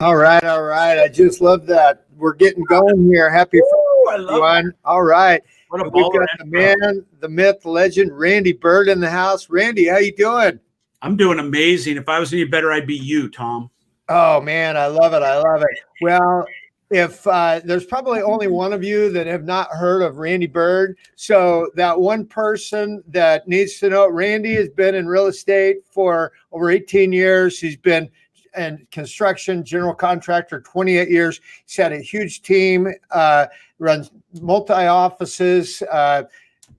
All right, all right. I just love that. We're getting going here. Happy Ooh, everyone. All right. What a We've baller got the man, the myth, the legend, Randy Byrd in the house. Randy, how you doing? I'm doing amazing. If I was any better, I'd be you, Tom. Oh man, I love it. I love it. Well, if there's probably only one of you that have not heard of Randy Byrd, so that one person that needs to know, Randy has been in real estate for over 18 years. He's been in construction, general contractor, 28 years. He's had a huge team, runs multi-offices.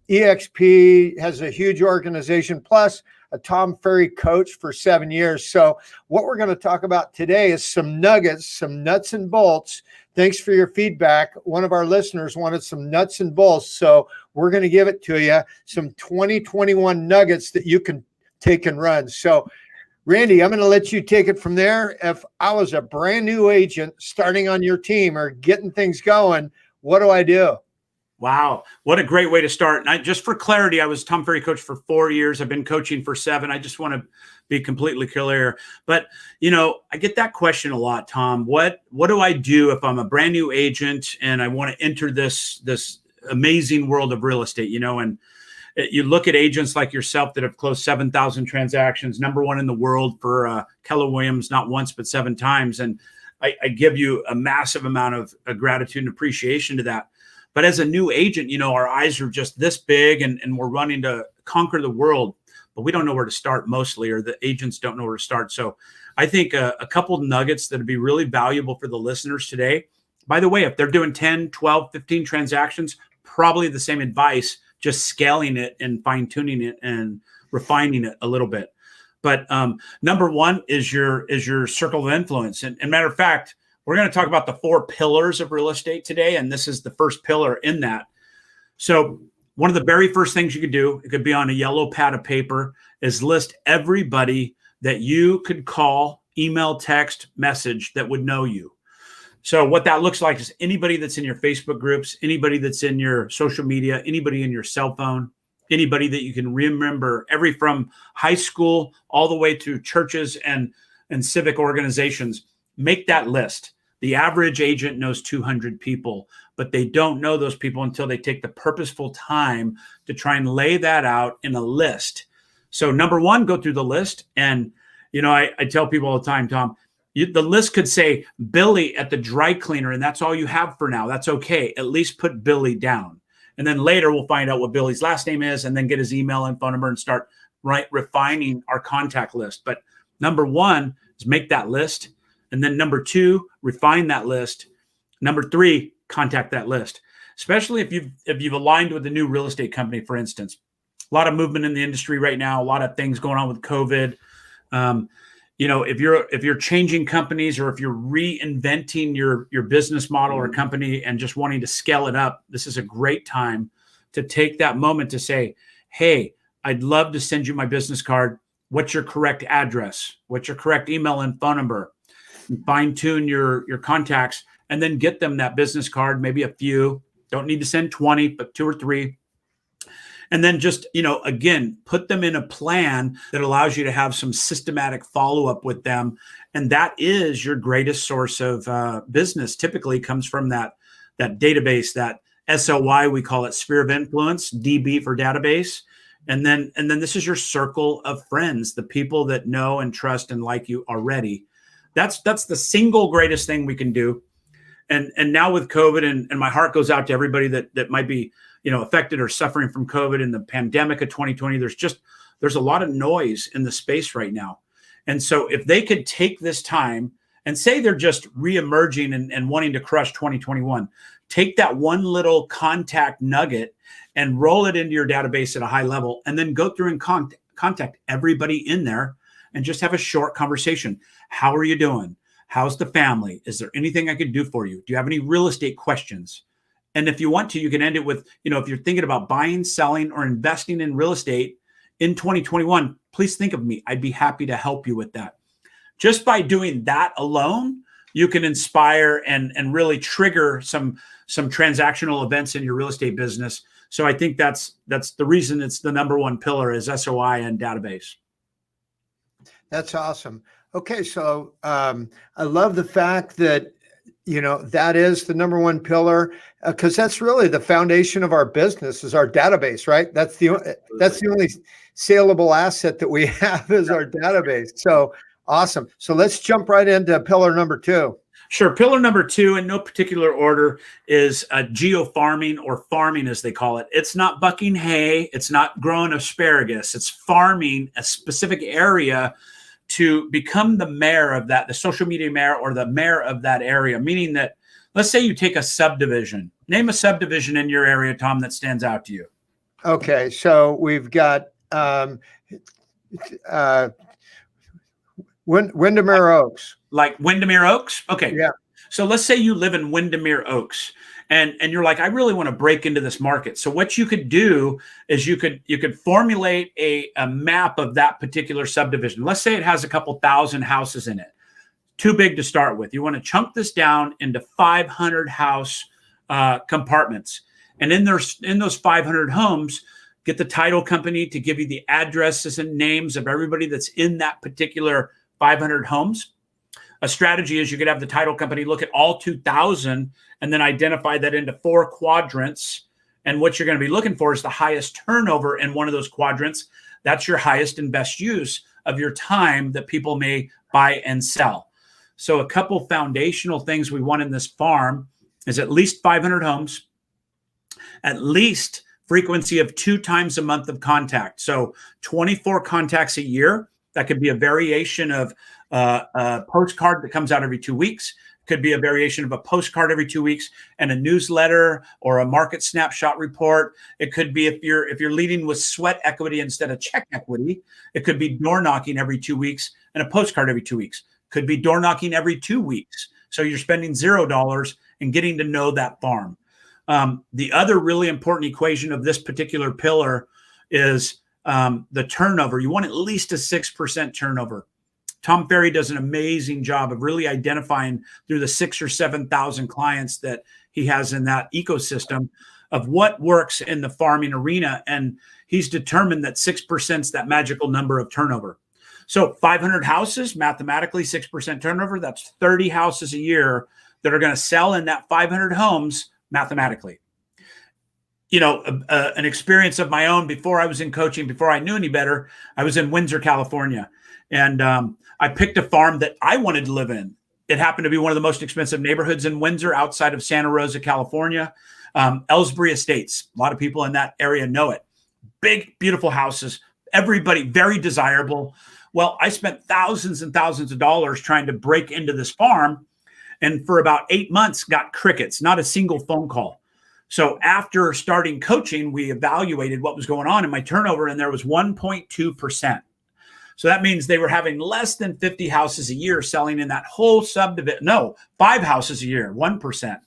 EXP has a huge organization, plus a Tom Ferry coach for 7 years. So what we're going to talk about today is some nuggets, some nuts and bolts. Thanks for your feedback. One of our listeners wanted some nuts and bolts, so we're going to give it to you, some 2021 nuggets that you can take and run. So Randy, I'm going to let you take it from there. If I was a brand new agent starting on your team or getting things going, what do I do? Wow. What a great way to start. And just for clarity, I was Tom Ferry coach for 4 years. I've been coaching for 7. I just want to be completely clear. But, I get that question a lot, Tom. What do I do if I'm a brand new agent and I want to enter this amazing world of real estate, and you look at agents like yourself that have closed 7,000 transactions, number one in the world for Keller Williams, not once, but 7 times. And I give you a massive amount of gratitude and appreciation to that. But as a new agent, our eyes are just this big and we're running to conquer the world, but we don't know where to start mostly, or the agents don't know where to start. So I think a couple of nuggets that would be really valuable for the listeners today. By the way, if they're doing 10, 12, 15 transactions, probably the same advice, just scaling it and fine tuning it and refining it a little bit. But number one is your circle of influence. And matter of fact, we're going to talk about the 4 pillars of real estate today. And this is the first pillar in that. So one of the very first things you could do, it could be on a yellow pad of paper, is list everybody that you could call, email, text, message that would know you. So what that looks like is anybody that's in your Facebook groups, anybody that's in your social media, anybody in your cell phone, anybody that you can remember, every from high school all the way to churches and civic organizations. Make that list. The average agent knows 200 people, but they don't know those people until they take the purposeful time to try and lay that out in a list. So number one, go through the list. And, I tell people all the time, Tom, the list could say Billy at the dry cleaner, and that's all you have for now. That's okay. At least put Billy down. And then later we'll find out what Billy's last name is and then get his email and phone number and start refining our contact list. But number one is make that list. And then number 2, refine that list. Number 3, contact that list, especially if you've aligned with a new real estate company, for instance. A lot of movement in the industry right now, a lot of things going on with COVID. If you're changing companies or if you're reinventing your business model or company and just wanting to scale it up, this is a great time to take that moment to say, hey, I'd love to send you my business card. What's your correct address? What's your correct email and phone number? Fine tune your contacts and then get them that business card, maybe a few. Don't need to send 20, but 2 or 3. And then just, again, put them in a plan that allows you to have some systematic follow-up with them. And that is your greatest source of business. Typically comes from that database, that SOI, we call it sphere of influence, DB for database. And then this is your circle of friends, the people that know and trust and like you already. That's the single greatest thing we can do. And now with COVID, and my heart goes out to everybody that might be, affected or suffering from COVID and the pandemic of 2020. There's a lot of noise in the space right now. And so if they could take this time and say they're just reemerging and wanting to crush 2021, take that one little contact nugget and roll it into your database at a high level, and then go through and contact everybody in there and just have a short conversation. How are you doing? How's the family? Is there anything I could do for you? Do you have any real estate questions? And if you want to, you can end it with, if you're thinking about buying, selling, or investing in real estate in 2021, please think of me. I'd be happy to help you with that. Just by doing that alone, you can inspire and really trigger some transactional events in your real estate business. So I think that's the reason it's the number one pillar is SOI and database. That's awesome. Okay, so I love the fact that that is the number one pillar, because that's really the foundation of our business is our database, right? That's the only saleable asset that we have is our database. So awesome. So let's jump right into pillar number 2. Sure. Pillar number 2, in no particular order, is geofarming, or farming as they call it. It's not bucking hay. It's not growing asparagus. It's farming a specific area to become the mayor of that, the social media mayor or the mayor of that area, meaning that, let's say you take a subdivision. Name a subdivision in your area, Tom, that stands out to you. Okay, so we've got Windermere Oaks. Like Windermere Oaks? Okay. Yeah. So let's say you live in Windermere Oaks and you're like, I really want to break into this market. So what you could do is you could formulate a map of that particular subdivision. Let's say it has a couple thousand houses in it. Too big to start with. You want to chunk this down into 500 house compartments. And in those 500 homes, get the title company to give you the addresses and names of everybody that's in that particular 500 homes. A strategy is you could have the title company look at all 2,000 and then identify that into 4 quadrants. And what you're going to be looking for is the highest turnover in one of those quadrants. That's your highest and best use of your time that people may buy and sell. So a couple foundational things we want in this farm is at least 500 homes, at least frequency of 2 times a month of contact. So 24 contacts a year. That could be a variation of a postcard that comes out every 2 weeks. Could be a variation of a postcard every 2 weeks and a newsletter or a market snapshot report. It could be if you're leading with sweat equity instead of check equity, it could be door knocking every 2 weeks and a postcard every 2 weeks. Could be door knocking every 2 weeks. So you're spending $0 and getting to know that farm. The other really important equation of this particular pillar is the turnover. You want at least a 6% turnover. Tom Ferry does an amazing job of really identifying through the 6,000 or 7,000 clients that he has in that ecosystem of what works in the farming arena. And he's determined that 6% is that magical number of turnover. So 500 houses, mathematically 6% turnover, that's 30 houses a year that are going to sell in that 500 homes mathematically. An experience of my own before I was in coaching, before I knew any better, I was in Windsor, California. And I picked a farm that I wanted to live in. It happened to be one of the most expensive neighborhoods in Windsor outside of Santa Rosa, California. Ellsbury Estates. A lot of people in that area know it. Big, beautiful houses. Everybody very desirable. Well, I spent thousands and thousands of dollars trying to break into this farm. And for about 8 months, got crickets, not a single phone call. So after starting coaching, we evaluated what was going on in my turnover, and there was 1.2%. So that means they were having less than 50 houses a year selling in that whole subdivision. No, 5 houses a year, 1%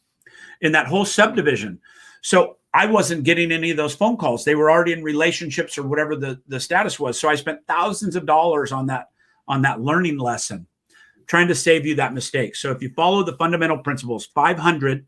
in that whole subdivision. So I wasn't getting any of those phone calls. They were already in relationships or whatever the status was. So I spent thousands of dollars on that learning lesson, trying to save you that mistake. So if you follow the fundamental principles, 500,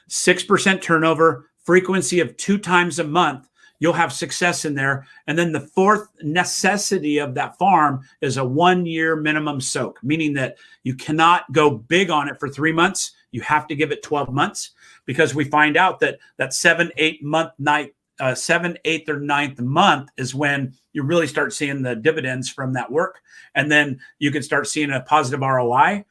6% turnover, frequency of 2 times a month, you'll have success in there. And then the fourth necessity of that farm is a 1-year minimum soak, meaning that you cannot go big on it for 3 months. You have to give it 12 months because we find out that 7th, 8th, or 9th month is when you really start seeing the dividends from that work. And then you can start seeing a positive ROI.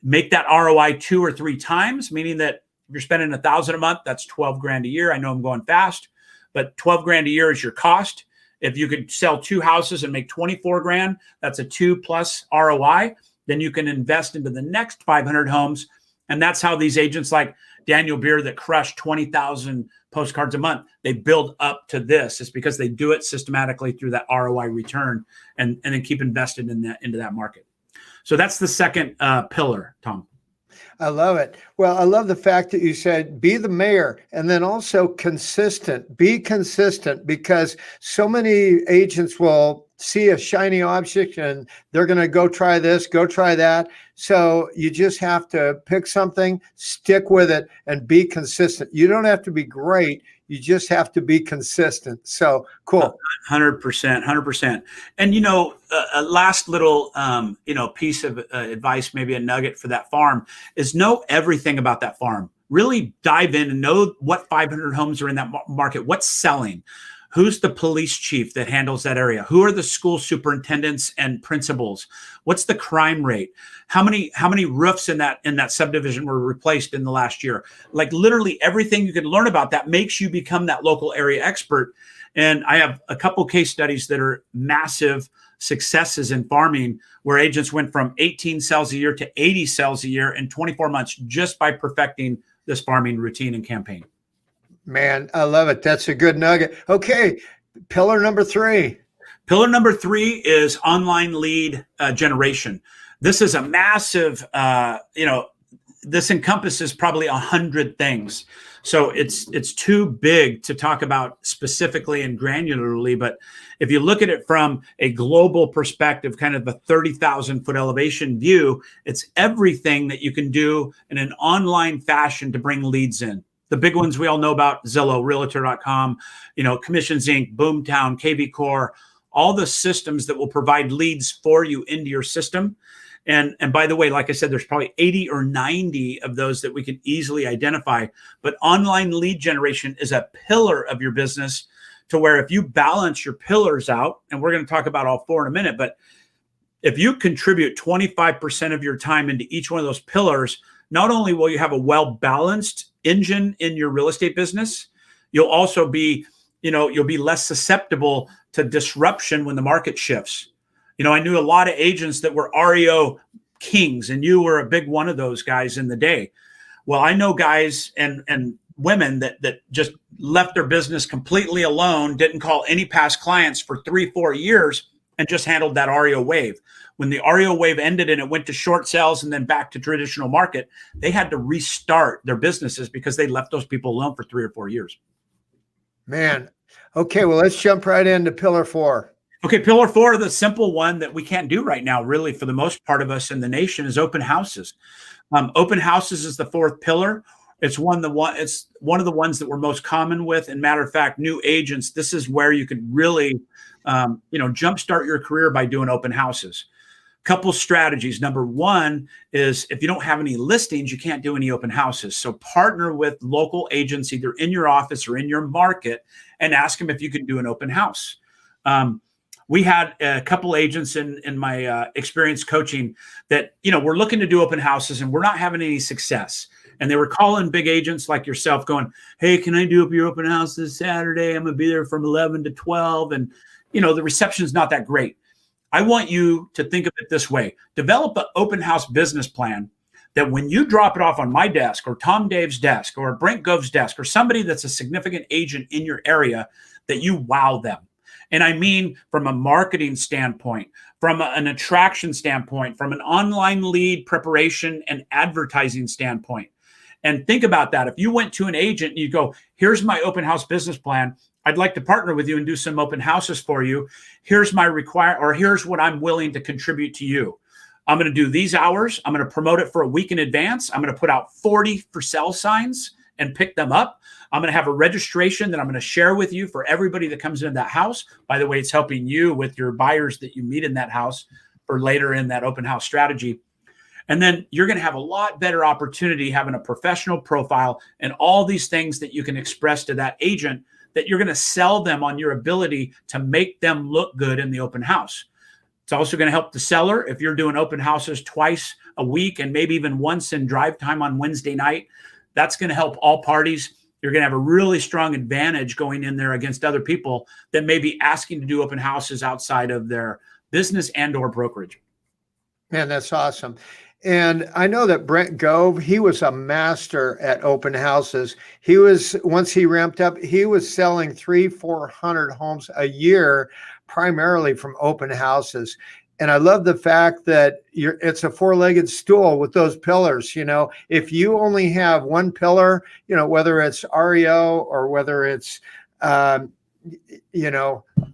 Make that ROI 2 or 3 times, meaning that if you're spending $1,000 a month, that's 12 grand a year. I know I'm going fast, but 12 grand a year is your cost. If you could sell 2 houses and make 24 grand, that's a 2+ ROI. Then you can invest into the next 500 homes. And that's how these agents like Daniel Byrd that crush 20,000 postcards a month, they build up to this. It's because they do it systematically through that ROI return and then keep invested into that market. So that's the second pillar, Tom. I love it. Well, I love the fact that you said be the mayor and then also consistent. Be consistent, because so many agents will see a shiny object and they're going to go try this, go try that. So you just have to pick something, stick with it, and be consistent. You don't have to be great. You just have to be consistent. So cool. 100%, 100%. And, a last little, piece of advice, maybe a nugget for that farm, is know everything about that farm. Really dive in and know what 500 homes are in that market, what's selling, who's the police chief that handles that area, who are the school superintendents and principals, what's the crime rate, how many roofs in that subdivision were replaced in the last year. Like literally everything you can learn about that makes you become that local area expert. And I have a couple case studies that are massive successes in farming, where agents went from 18 sales a year to 80 sales a year in 24 months just by perfecting this farming routine and campaign. Man, I love it. That's a good nugget. Okay, pillar number 3. Pillar number 3 is online lead generation. This is a massive, this encompasses probably 100 things. So it's too big to talk about specifically and granularly. But if you look at it from a global perspective, kind of a 30,000 foot elevation view, it's everything that you can do in an online fashion to bring leads in. The big ones we all know about: Zillow, Realtor.com, Commissions Inc., Boomtown, KV Core, all the systems that will provide leads for you into your system. And by the way, like I said, there's probably 80 or 90 of those that we can easily identify. But online lead generation is a pillar of your business, to where if you balance your pillars out, and we're going to talk about all 4 in a minute, but if you contribute 25% of your time into each one of those pillars, not only will you have a well-balanced engine in your real estate business, you'll also be, you'll be less susceptible to disruption when the market shifts. I knew a lot of agents that were REO kings, and you were a big one of those guys in the day. Well, I know guys and women that just left their business completely alone, didn't call any past clients for 3-4 years, and just handled that REO wave. When the REO wave ended and it went to short sales and then back to traditional market, they had to restart their businesses because they left those people alone for 3 or 4 years. Man. Okay, well, let's jump right into pillar 4. Okay, pillar 4, the simple one that we can't do right now, really, for the most part of us in the nation, is open houses. Open houses is the 4th pillar. It's one of the ones that we're most common with. And matter of fact, new agents, this is where you could really, jumpstart your career by doing open houses. Couple strategies. Number 1 is, if you don't have any listings, you can't do any open houses. So partner with local agents, either in your office or in your market, and ask them if you can do an open house. We had a couple agents in my experience coaching that, were looking to do open houses and we're not having any success. And they were calling big agents like yourself going, "Hey, can I do up your open house this Saturday? I'm going to be there from 11 to 12. And, the reception's not that great. I want you to think of it this way. Develop an open house business plan that when you drop it off on my desk or Tom Dave's desk or Brent Gove's desk or somebody that's a significant agent in your area, that you wow them. And I mean, from a marketing standpoint, from an attraction standpoint, from an online lead preparation and advertising standpoint. And think about that. If you went to an agent and you go, "Here's my open house business plan. I'd like to partner with you and do some open houses for you. Here's my here's what I'm willing to contribute to you. I'm going to do these hours. I'm going to promote it for a week in advance. I'm going to put out 40 for sale signs and pick them up. I'm going to have a registration that I'm going to share with you for everybody that comes into that house." By the way, it's helping you with your buyers that you meet in that house for later in that open house strategy. And then you're going to have a lot better opportunity having a professional profile and all these things that you can express to that agent, that you're going to sell them on your ability to make them look good in the open house. It's also going to help the seller if you're doing open houses twice a week and maybe even once in drive time on Wednesday night. That's going to help all parties. You're going to have a really strong advantage going in there against other people that may be asking to do open houses outside of their business and or brokerage. Man, that's awesome. And I know that Brent Gove, he was a master at open houses. Once he ramped up, he was selling 300-400 homes a year, primarily from open houses. And I love the fact that it's a four-legged stool with those pillars. If you only have one pillar, whether it's REO or whether it's,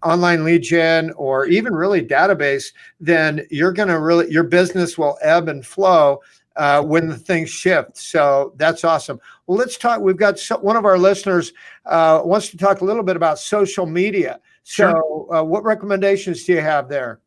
online lead gen or even really database, then your business will ebb and flow when the things shift. So that's awesome. Well, let's talk. We've got one of our listeners wants to talk a little bit about social media. So Sure. What recommendations do you have there?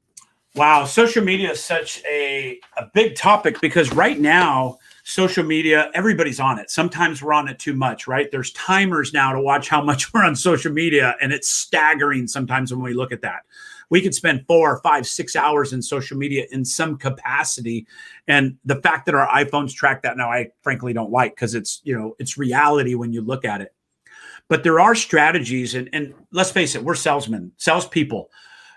Wow, social media is such a big topic because right now, social media, everybody's on it. Sometimes we're on it too much, right? There's timers now to watch how much we're on social media, and it's staggering sometimes when we look at that. We could spend 4 or 5, 6 hours in social media in some capacity. And the fact that our iPhones track that now, I frankly don't like, because it's reality when you look at it. But there are strategies, and let's face it, we're salespeople.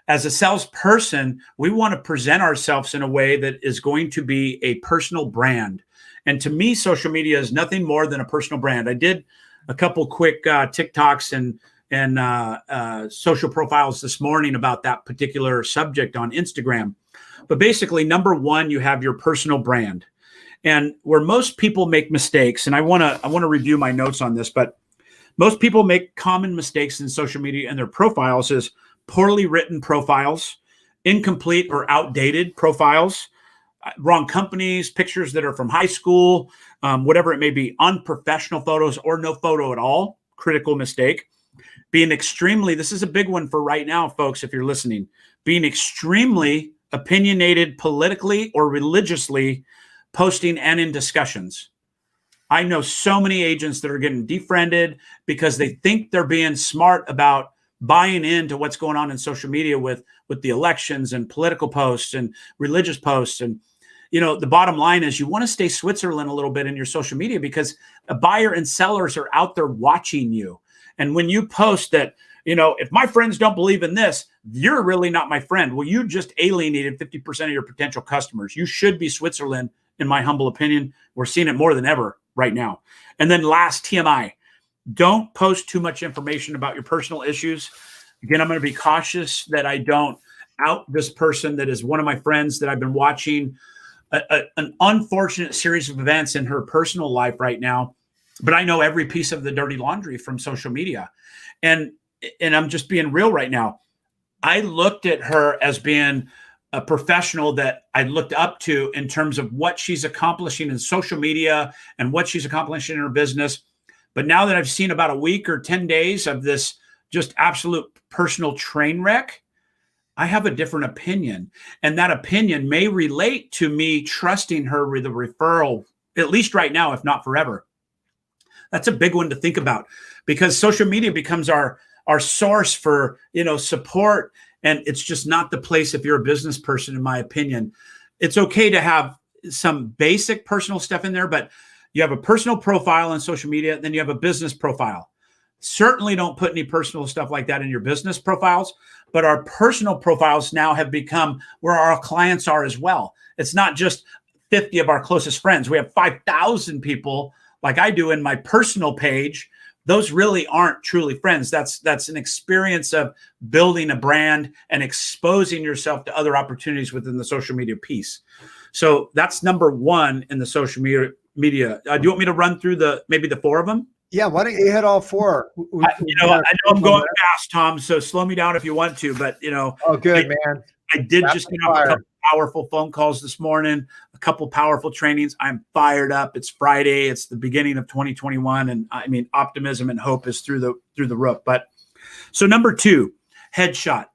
As a salesperson, we want to present ourselves in a way that is going to be a personal brand. And to me, social media is nothing more than a personal brand. I did a couple quick TikToks and social profiles this morning about that particular subject on Instagram. But basically, number one, you have your personal brand. And where most people make mistakes, and I want to review my notes on this, but most people make common mistakes in social media and their profiles is poorly written profiles, incomplete or outdated profiles, wrong companies, pictures that are from high school, whatever it may be, unprofessional photos or no photo at all. Critical mistake. Being extremely, this is a big one for right now, folks, if you're listening, being extremely opinionated politically or religiously, posting and in discussions. I know so many agents that are getting defriended because they think they're being smart about buying into what's going on in social media with the elections and political posts and religious posts. And, the bottom line is you want to stay Switzerland a little bit in your social media because a buyer and sellers are out there watching you. And when you post that, if my friends don't believe in this, you're really not my friend. Well, you just alienated 50% of your potential customers. You should be Switzerland, in my humble opinion. We're seeing it more than ever right now. And then last, TMI. Don't post too much information about your personal issues. Again, I'm going to be cautious that I don't out this person that is one of my friends that I've been watching an unfortunate series of events in her personal life right now. But I know every piece of the dirty laundry from social media. And I'm just being real right now. I looked at her as being a professional that I looked up to in terms of what she's accomplishing in social media and what she's accomplishing in her business. But now that I've seen about a week or 10 days of this just absolute personal train wreck, I have a different opinion. And that opinion may relate to me trusting her with a referral, at least right now, if not forever. That's a big one to think about because social media becomes our source for, support. And it's just not the place if you're a business person, in my opinion. It's okay to have some basic personal stuff in there, but you have a personal profile on social media, then you have a business profile. Certainly don't put any personal stuff like that in your business profiles, but our personal profiles now have become where our clients are as well. It's not just 50 of our closest friends. We have 5,000 people like I do in my personal page. Those really aren't truly friends. That's an experience of building a brand and exposing yourself to other opportunities within the social media piece. So that's number one in the social media. Do you want me to run through maybe the 4 of them? Yeah, why don't you hit all 4? I know I'm going fast, Tom, so slow me down if you want to, but Oh, good, man. I did just get off a couple powerful phone calls this morning, a couple powerful trainings. I'm fired up. It's Friday. It's the beginning of 2021. And I mean, optimism and hope is through the roof. But so number 2, headshot.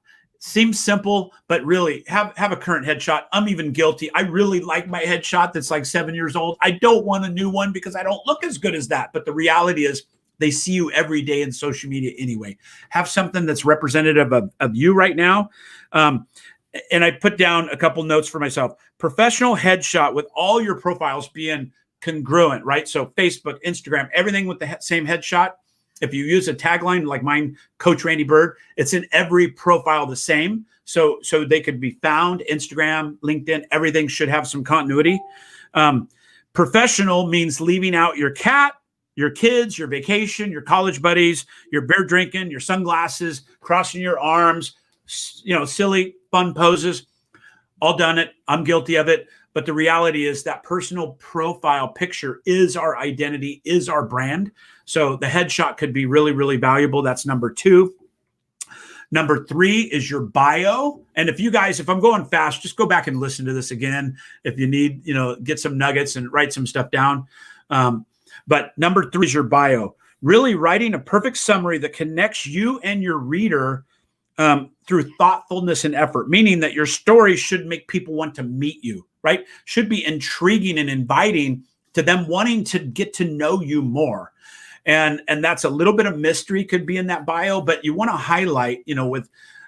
Seems simple, but really have a current headshot. I'm even guilty. I really like my headshot that's like 7 years old. I don't want a new one because I don't look as good as that. But the reality is they see you every day in social media anyway. Have something that's representative of you right now. And I put down a couple notes for myself. Professional headshot with all your profiles being congruent, right? So Facebook, Instagram, everything with the same headshot. If you use a tagline like mine, Coach Randy Byrd, it's in every profile the same. So they could be found, Instagram, LinkedIn, everything should have some continuity. Professional means leaving out your cat, your kids, your vacation, your college buddies, your beer drinking, your sunglasses, crossing your arms, silly, fun poses. all done it. I'm guilty of it. But the reality is that personal profile picture is our identity, is our brand. So the headshot could be really, really valuable. That's number 2. Number 3 is your bio. And if I'm going fast, just go back and listen to this again. If you need, get some nuggets and write some stuff down. But number 3 is your bio. Really writing a perfect summary that connects you and your reader through thoughtfulness and effort, meaning that your story should make people want to meet you, right? Should be intriguing and inviting to them wanting to get to know you more. And that's a little bit of mystery could be in that bio, but you want to highlight,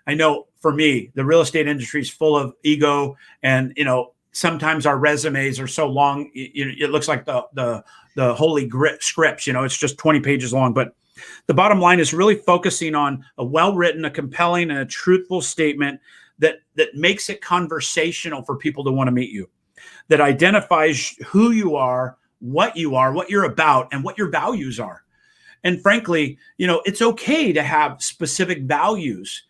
I know for me, the real estate industry is full of ego, and, sometimes our resumes are so long, it looks like the holy scripts, it's just 20 pages long. But the bottom line is really focusing on a well-written, a compelling, and a truthful statement that makes it conversational for people to want to meet you, that identifies who you are, what you're about, and what your values are. And frankly, it's okay to have specific values,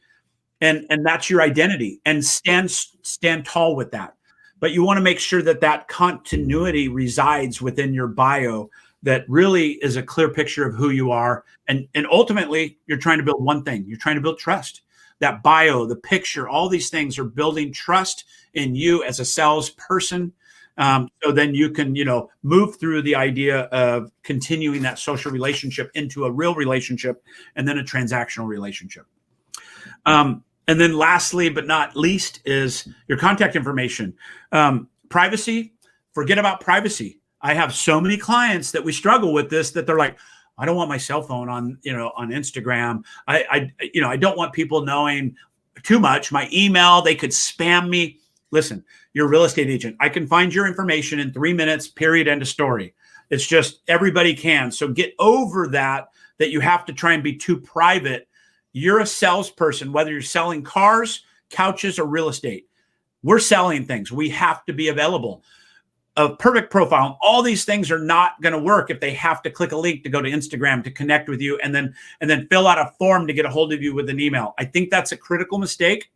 and that's your identity, and stand tall with that. But you want to make sure that continuity resides within your bio, that really is a clear picture of who you are. And ultimately, you're trying to build one thing. You're trying to build trust. That bio, the picture, all these things are building trust in you as a salesperson. So then you can, move through the idea of continuing that social relationship into a real relationship, and then a transactional relationship. And then lastly, but not least, is your contact information. Privacy, forget about privacy. I have so many clients that we struggle with this, that they're like, I don't want my cell phone on Instagram. I don't want people knowing too much. My email, they could spam me. Listen, you're a real estate agent. I can find your information in 3 minutes, period, end of story. It's just everybody can. So get over that you have to try and be too private. You're a salesperson, whether you're selling cars, couches, or real estate. We're selling things. We have to be available. A perfect profile. All these things are not going to work if they have to click a link to go to Instagram to connect with you, and then fill out a form to get a hold of you with an email. I think that's a critical mistake.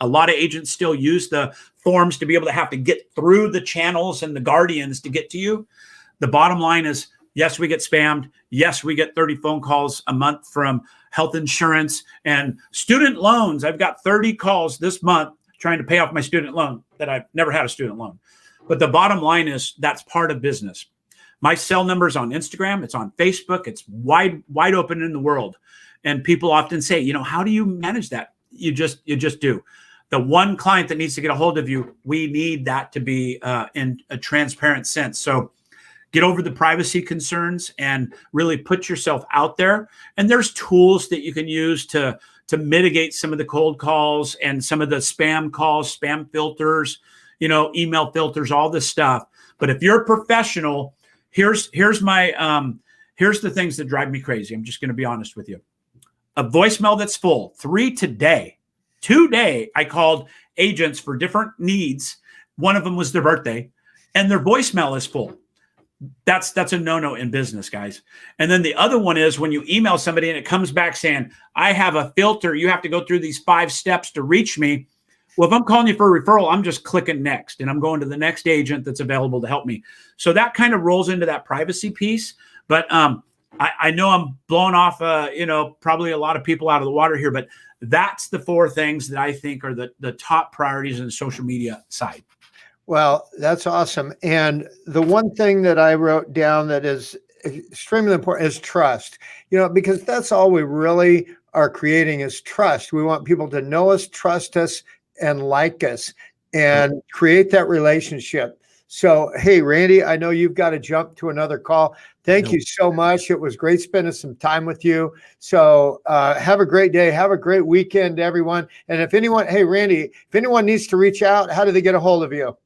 A lot of agents still use the forms to be able to have to get through the channels and the guardians to get to you. The bottom line is, yes, we get spammed. Yes, we get 30 phone calls a month from health insurance and student loans. I've got 30 calls this month trying to pay off my student loan that I've never had a student loan. But the bottom line is, that's part of business. My cell number is on Instagram. It's on Facebook. It's wide open in the world. And people often say, how do you manage that? You just do. The one client that needs to get a hold of you, we need that to be in a transparent sense. So get over the privacy concerns and really put yourself out there. And there's tools that you can use to mitigate some of the cold calls and some of the spam calls, spam filters, email filters, all this stuff. But if you're a professional, here's the things that drive me crazy. I'm just going to be honest with you. A voicemail that's full. 3 today. Today, I called agents for different needs. One of them was their birthday, and their voicemail is full. That's a no-no in business, guys. And then the other one is when you email somebody and it comes back saying, I have a filter. You have to go through these 5 steps to reach me. Well, if I'm calling you for a referral, I'm just clicking next, and I'm going to the next agent that's available to help me. So that kind of rolls into that privacy piece. But I know I'm blowing off, probably a lot of people out of the water here, but that's the 4 things that I think are the top priorities in the social media side. Well, that's awesome. And the one thing that I wrote down that is extremely important is trust, because that's all we really are creating is trust. We want people to know us, trust us, and like us, and create that relationship. So, hey, Randy, I know you've got to jump to another call. Thank you so much. It was great spending some time with you. So have a great day. Have a great weekend, everyone. And if anyone, hey, Randy, if anyone needs to reach out, how do they get a hold of you?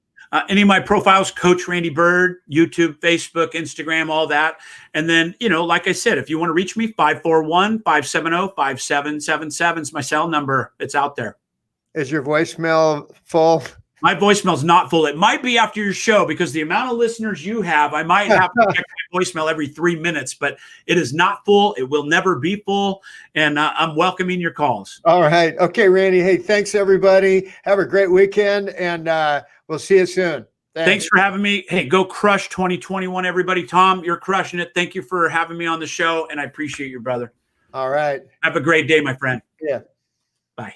Any of my profiles, Coach Randy Byrd, YouTube, Facebook, Instagram, all that. And then, like I said, if you want to reach me, 541-570-5777 is my cell number. It's out there. Is your voicemail full? My voicemail's not full. It might be after your show because the amount of listeners you have, I might have to check my voicemail every 3 minutes, but it is not full. It will never be full. And I'm welcoming your calls. All right. Okay, Randy. Hey, thanks everybody. Have a great weekend, and we'll see you soon. Thanks for having me. Hey, go crush 2021, everybody. Tom, you're crushing it. Thank you for having me on the show, and I appreciate you, brother. All right. Have a great day, my friend. Yeah. Bye.